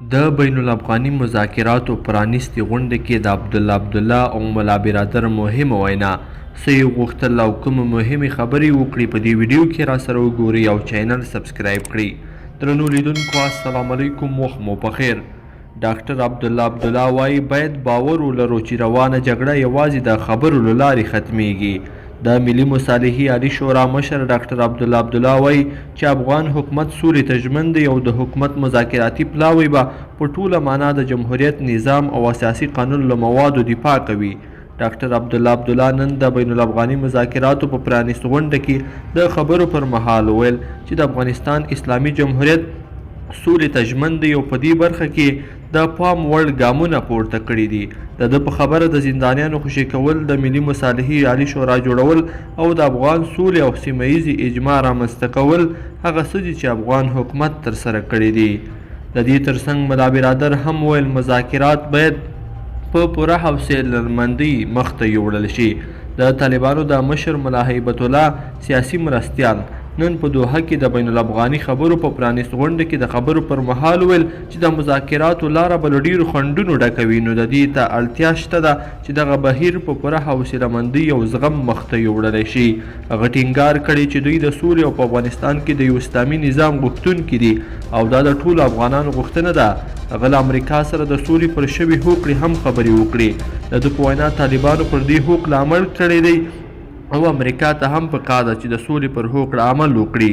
د بین الافغاني مذاکراتو پرانیستې غونډه کې د عبدالله او ملا برادر مهمه وینا څه یې غوښتل او کومې مهمې خبرې وکړي په دې ویډیو کې راسره وګورئ او چینل سبسکرایب کړئ. درنو لیدونکو السلام علیکم، وخت مو پخیر. ډاکټر عبدالله وایي باید باور ولرو چې روانه جګړه یوازې د خبرو له لارې ختمیږي. د ملي مصالحې عالي شورا مشر ډاکټر عبدالله وایي چې افغان حکومت سولې ته ژمن دی او د حکومت مذاکراتي پلاوی به په ټوله معنا د جمهوریت نظام او اساسي قانون له موادو دفاع کوي. ډاکټر عبدالله نن د بین الافغاني مذاکراتو په پرانیست غونډه کې د خبرو پر مهال وویل چې د افغانستان اسلامي جمهوریت سولې ته ژمن دی او په دې برخه کې د پام وړ ګامونه پورته کړي دي. د ده په خبره د زندانیانو خوشي کول، د ملي مصالحې عالي شورا جوړول او د افغان سولې او سیمه ییزې اجماع رامنځته کول هغه څه دي چې افغان حکومت ترسره کړي دي. د دې ترڅنګ ملا برادر هم ویل مذاکرات باید په پوره حوصله‌مندۍ مخته یوړل شي. د طالبانو د مشر ملا هیبت الله سیاسي مرستیال نن په دوحه کې د بین الافغاني خبرو په پرانیست غونډه کې د خبرو پر مهال ویل چې د مذاکراتو لاره به له ډیرو خنډونو ډکه وي، نو د دې ته اړتیا شته ده چې دغه بهیر په پوره حوصله‌مندۍ او زغم مخته یوړلی شي. هغه ټینګار کړی چې دوی د سولې او په افغانستان کې د یو اسلامي نظام غوښتونکي دي او دا د ټولو افغانانو غوښتنه ده. هغه له امریکا سره د سولې پر شوي هوکړې هم خبرې وکړې. د ده په وینا طالبانو پر دې هوکړه عمل کړی دی او امریکا ته هم پکار ده چې د سولې پر هوکړه عمل وکړي.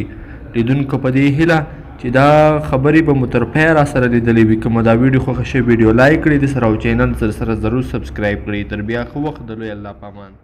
لیدونکو په دې هیله چې دا خبرې به مو تر پایه راسره لیدلې وي. که مو دا ویډیو خوښه شوې ویډیو لایک کړئ، د سره او چینل سره ضرور سبسکرایب کړئ. تر بیا ښه وخت، د لوی الله په امان.